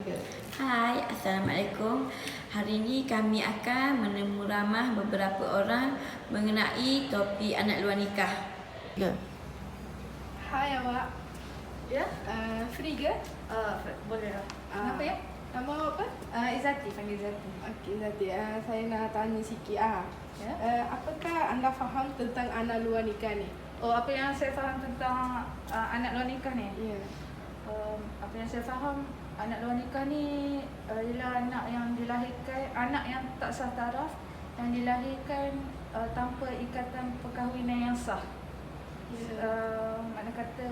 Hai, Assalamualaikum. Hari ini kami akan menemu ramah beberapa orang mengenai topik anak luar nikah. Hai awak. Ya? Free ke? Boleh lah. Ah. Kenapa ya? Nama awak apa? Izzati, panggil Izzati. Okey, Zati. Saya nak tanya sikit. Ya? Apakah anda faham tentang anak luar nikah ni? Oh, apa yang saya faham tentang anak luar nikah ni? Ya. Apa yang saya faham, anak luar nikah ni ialah anak yang dilahirkan, anak yang tak sah taraf, yang dilahirkan tanpa ikatan perkahwinan yang sah. Makna kata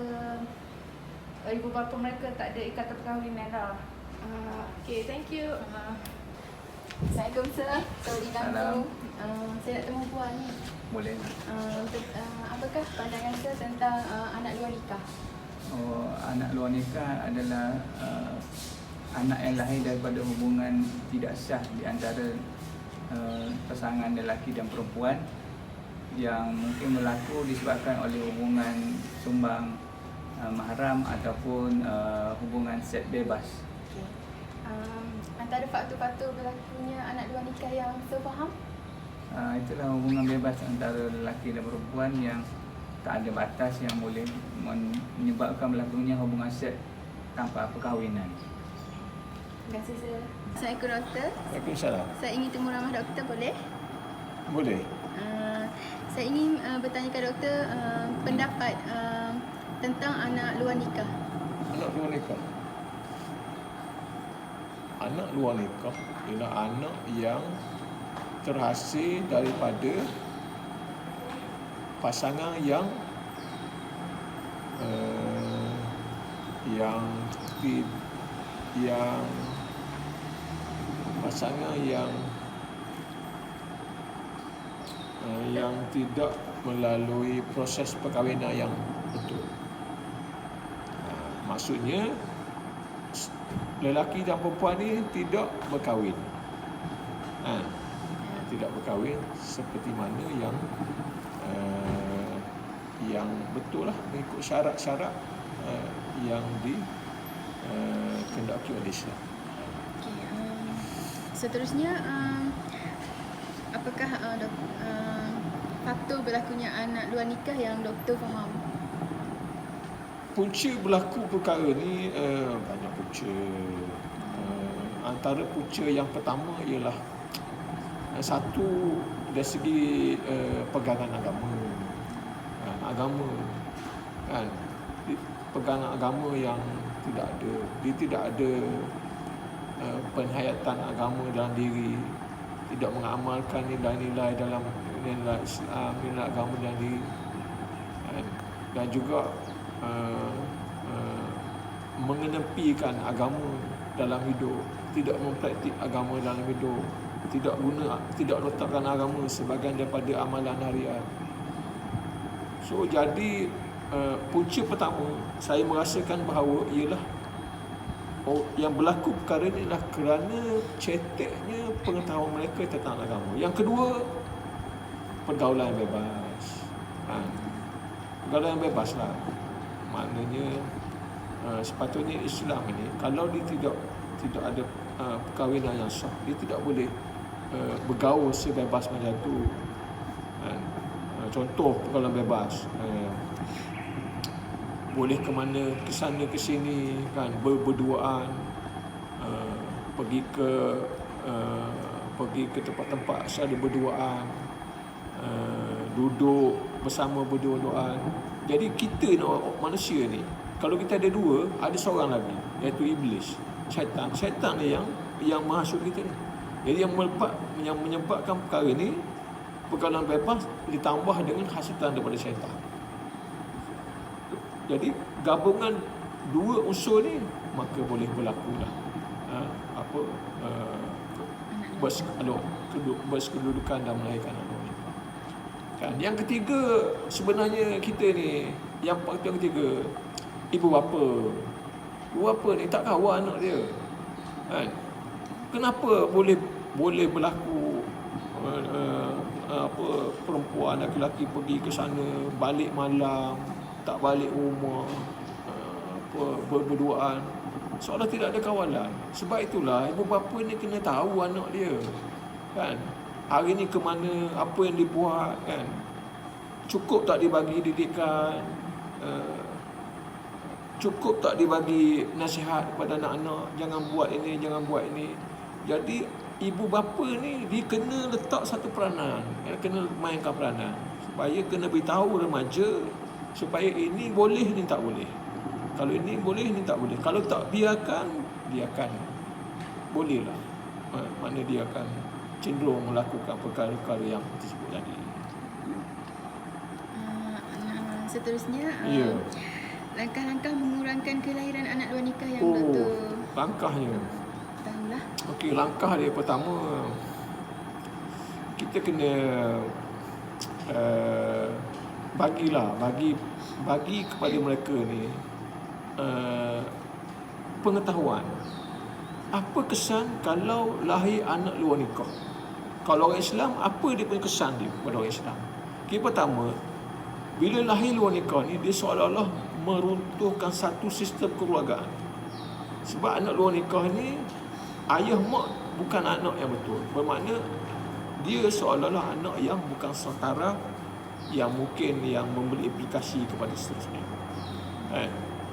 ibu bapa mereka tak ada ikatan perkahwinan lah. Okey, thank you. Assalamualaikum sir. Sorry ganggu. Saya nak temu puan ni. Boleh. Apakah pandangan sir tentang anak luar nikah? Anak luar nikah adalah anak yang lahir daripada hubungan tidak sah di antara pasangan lelaki dan perempuan yang mungkin berlaku disebabkan oleh hubungan sumbang mahram ataupun hubungan seks bebas. Okay. Antara faktor-faktor berlakunya anak luar nikah yang sir faham? Itulah hubungan bebas antara lelaki dan perempuan yang tak ada batas yang boleh menyebabkan berlakunya hubungan seks tanpa perkahwinan. Terima kasih sir. Assalamualaikum doktor. Waalaikumsalam. Saya ingin temu ramah doktor boleh? Boleh. Saya ingin bertanyakan doktor pendapat tentang anak luar nikah. Anak luar nikah. Anak luar nikah ialah anak yang terhasil daripada pasangan yang tidak melalui proses perkahwinan yang betul. Maksudnya lelaki dan perempuan ni tidak berkahwin. Tidak berkahwin seperti mana yang betul lah mengikut syarat-syarat yang dikehendaki oleh Islam. Okay, seterusnya apakah faktor berlakunya anak luar nikah yang doktor faham? Punca berlaku perkara ni banyak punca. Antara punca yang pertama ialah satu dari segi pegangan agama. Kan, pegangan agama yang tidak ada, dia tidak ada penghayatan agama dalam diri, tidak mengamalkan nilai-nilai dalam nilai Islam, nilai agama dalam diri, dan juga mengenepikan agama dalam hidup, tidak mempraktik agama dalam hidup, tidak letakkan agama sebahagian daripada amalan harian. So jadi punca pertama saya merasakan bahawa ialah yang berlaku perkara ini adalah kerana ceteknya pengetahuan mereka tentang agama. Yang kedua, pergaulan yang bebas. Pergaulan yang bebas lah. Maknanya sepatutnya Islam ini kalau dia tidak ada perkahwinan yang sah, dia tidak boleh bergaul sebebas macam tu. Contoh pergaulan bebas, boleh ke mana, ke sana ke sini kan, berduaan, pergi ke tempat-tempat saling berduaan, duduk bersama berduaan. Jadi kita manusia ni, kalau kita ada dua, ada seorang lagi, iaitu iblis, syaitan. Syaitan ni yang menghasut kita ni. Jadi yang menyebabkan perkara ni, pergaulan bebas ditambah dengan hasutan daripada syaitan. Jadi gabungan dua unsur ni maka boleh berlakulah berkedudukan dan melahirkan anak ni. Kan, yang ketiga sebenarnya kita ni, yang faktor ketiga, ibu bapa. Ibu bapa ni tak kawal anak dia. Kan? Kenapa boleh berlaku perempuan lelaki pergi ke sana, balik malam, tak balik rumah, berduaan. seolah tidak ada kawalan. Sebab itulah ibu bapa ni kena tahu anak dia, kan? Hari ni ke mana, apa yang dibuat, kan? Cukup tak dibagi didikan, cukup tak dibagi nasihat kepada anak-anak, jangan buat ini, jangan buat ini. Jadi ibu bapa ni dia kena letak satu peranan, kena mainkan peranan supaya kena beritahu remaja supaya ini boleh, ni tak boleh. Kalau ini boleh, ni tak boleh. Kalau tak biarkan, dia akan bolehlah. Mana dia akan cenderung melakukan perkara-perkara yang disebut tadi. Seterusnya, Ya. langkah-langkah mengurangkan kelahiran anak luar nikah yang Oh, Doktor langkahnya. tahulah. Okey, langkah dia pertama, kita kena bagi kepada mereka ni pengetahuan. Apa kesan kalau lahir anak luar nikah? Kalau orang Islam, apa dia punya kesan dia kepada orang Islam? Okay, pertama, bila lahir luar nikah ni, dia seolah-olah meruntuhkan satu sistem kekeluargaan. Sebab anak luar nikah ni, ayah mak bukan anak yang betul. Bermakna dia seolah-olah anak yang bukan setara, yang mungkin yang memberi implikasi kepada seterusnya.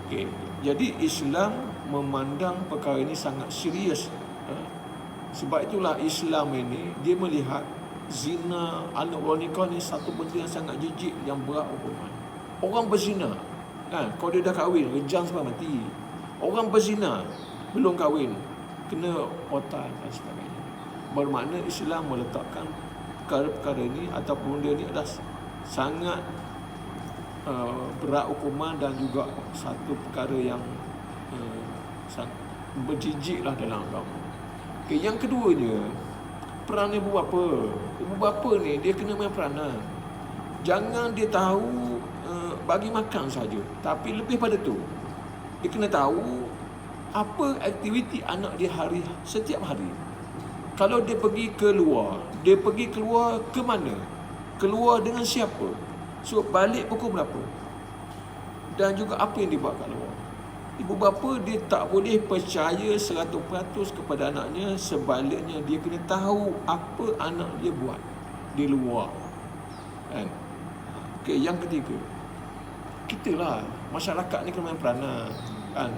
Okay. Jadi Islam memandang perkara ini sangat serius. Sebab itulah Islam ini dia melihat zina anak luar nikah ni satu benda yang sangat jijik, yang berat hukuman. Orang berzina, kan, kalau dia dah kahwin, rejam sampai mati. Orang berzina belum kahwin, kena otal dan sebagainya. Bermakna Islam meletakkan perkara-perkara ini ataupun benda ini adalah sangat berat hukuman dan juga satu perkara yang berjijiklah dalam agama. Okay, yang keduanya, peran ibu bapa. Ibu bapa ni dia kena main peranan. Jangan dia tahu bagi makan saja, tapi lebih pada tu dia kena tahu apa aktiviti anak dia setiap hari. Kalau dia pergi keluar, dia pergi keluar ke mana? Keluar dengan siapa? So balik pukul berapa? Dan juga apa yang dibuat kat luar. Ibu bapa dia tak boleh percaya 100% kepada anaknya. Sebaliknya dia kena tahu apa anak dia buat di luar, kan? Okay, yang ketiga, kita lah, masyarakat ni kena main peranan, kan?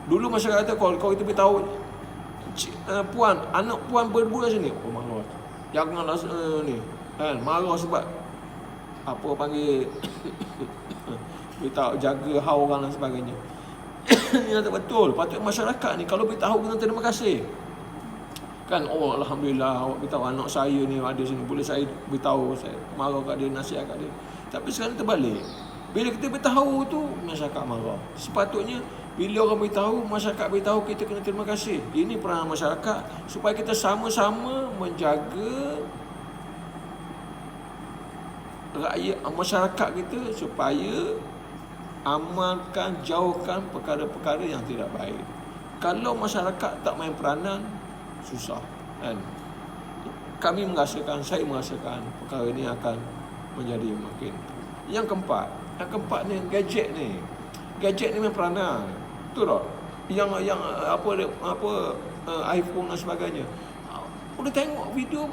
Dulu masyarakat kata kalau kita beritahu puan, anak puan berdebu kat sini, oh marah, janganlah ni, kan? Marah sebab apa panggil beritahu jaga hau orang dan sebagainya. Ini tak betul. Patut masyarakat ni kalau beritahu kena terima kasih, kan? Oh alhamdulillah awak beritahu anak saya ni ada sini, boleh saya beritahu, saya marah kat dia, nasihat kat dia. Tapi sekarang terbalik, bila kita beritahu tu masyarakat marah. Sepatutnya bila orang beritahu, masyarakat beritahu, kita kena terima kasih. Ini peranan masyarakat supaya kita sama-sama menjaga rakyat, masyarakat kita, supaya amalkan, jauhkan perkara-perkara yang tidak baik. Kalau masyarakat tak main peranan, susah, kan? Kami merasakan, saya merasakan perkara ini akan menjadi makin. Yang keempat ni gadget ni main peranan, betul tak? Yang iPhone dan sebagainya. Boleh tengok video,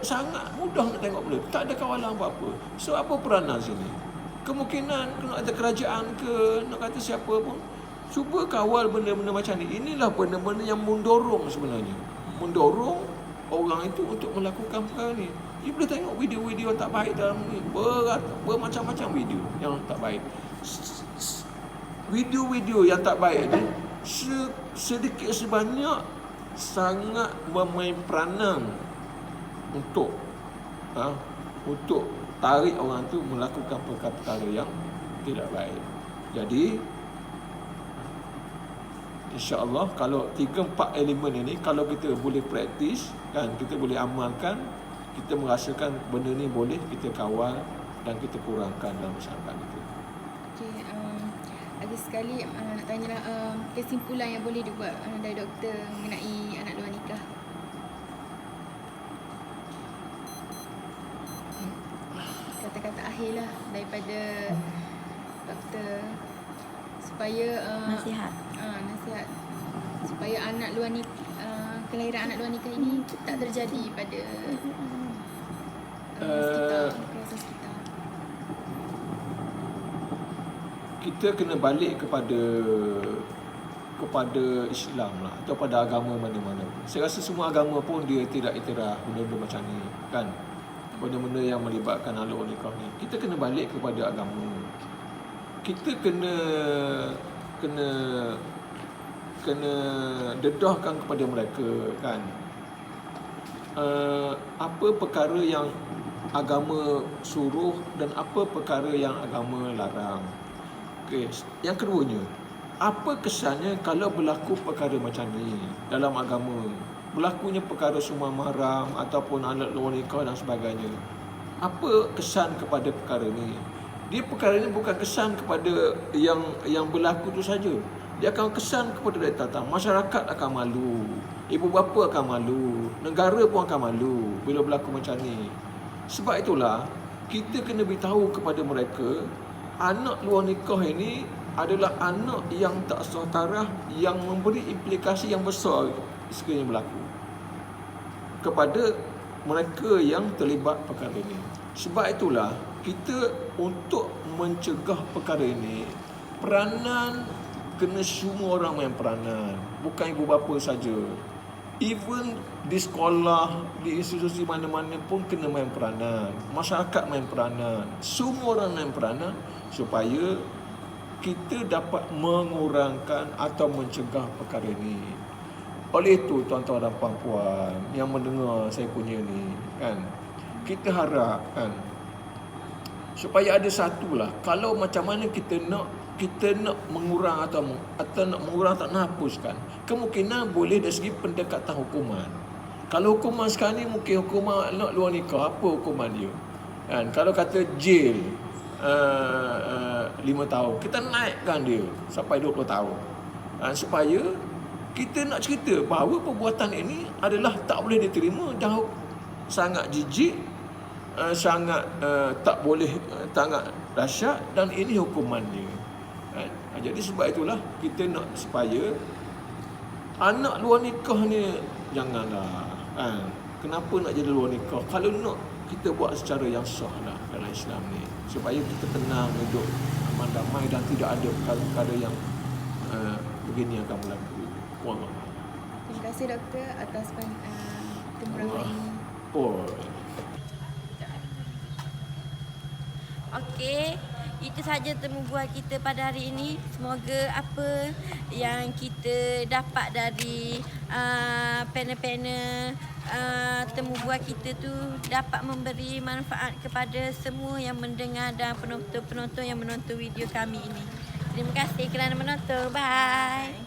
sangat mudah nak tengok benda, tak ada kawalan apa-apa. So apa peranan sini? Kemungkinan kena ada kerajaan ke, nak kata siapa pun, cuba kawal benda-benda macam ni. Inilah benda-benda yang mendorong sebenarnya, mendorong orang itu untuk melakukan perkara ni. You boleh tengok video-video yang tak baik dalam ni, bermacam-macam video yang tak baik. Video-video yang tak baik ni sedikit sebanyak sangat memain peranan untuk tarik orang tu melakukan perkara-perkara yang tidak baik. Jadi insya-Allah kalau 3-4 elemen ini kalau kita boleh praktis, kan, kita boleh amalkan, kita merasakan benda ni boleh kita kawal dan kita kurangkan dalam masyarakat kita. Okey, ada sekali nak tanya kesimpulan yang boleh dibuat dari doktor mengenai anak luar nikah. Kata-kata akhir lah daripada doktor supaya Nasihat. anak luar nikah, kelahiran anak luar nikah ini tak terjadi pada kawasan sekitar. Kita kena balik kepada Islam lah, atau pada agama mana-mana. Saya rasa semua agama pun dia tidak iktiraf benda-benda macam ni kan. Benda-benda yang melibatkan anak nikah ni. Kita kena balik kepada agama. Kita kena dedahkan kepada mereka kan. Apa perkara yang agama suruh dan apa perkara yang agama larang. Okey, yang keduanya, apa kesannya kalau berlaku perkara macam ni dalam agama? Berlakunya perkara sumber mahram ataupun anak luar nikah dan sebagainya. Apa kesan kepada perkara ni? Dia perkara ni bukan kesan kepada yang berlaku tu saja. Dia akan kesan kepada dari datang. Masyarakat akan malu, ibu bapa akan malu, negara pun akan malu bila berlaku macam ni. Sebab itulah kita kena beritahu kepada mereka, anak luar nikah ini adalah anak yang tak sah taraf, yang memberi implikasi yang besar sekiranya berlaku kepada mereka yang terlibat perkara ini. Sebab itulah kita untuk mencegah perkara ini, peranan kena semua orang main peranan, bukan ibu bapa saja. Even di sekolah, di institusi mana-mana pun kena main peranan. Masyarakat main peranan. Semua orang main peranan supaya kita dapat mengurangkan atau mencegah perkara ini. Oleh itu tuan-tuan dan puan-puan yang mendengar saya punya ni kan, kita harap kan supaya ada satulah, kalau macam mana kita nak mengurang atau nak mengurang, tak nak hapuskan, kemungkinan boleh dari segi pendekatan hukuman. Kalau hukuman sekarang ni mungkin hukuman anak luar nikah, apa hukuman dia kan? Kalau kata jail 5 tahun, kita naikkan dia sampai 20 tahun supaya kita nak cerita bahawa perbuatan ini adalah tak boleh diterima dan sangat jijik, sangat tak boleh, sangat dahsyat, dan ini hukuman dia kan? Jadi sebab itulah kita nak supaya anak luar nikah ni janganlah kan. Kenapa nak jadi luar nikah? Kalau nak, kita buat secara yang sah lah dalam Islam ni, supaya kita tenang, hidup aman damai dan tidak ada perkara-perkara yang begini akan berlaku. Wallah. Terima kasih doktor atas temu ramai ini. Okey, itu saja temu bual kita pada hari ini. Semoga apa yang kita dapat dari panel-panel temu bual kita tu dapat memberi manfaat kepada semua yang mendengar dan penonton-penonton yang menonton video kami ini. Terima kasih kerana menonton. Bye.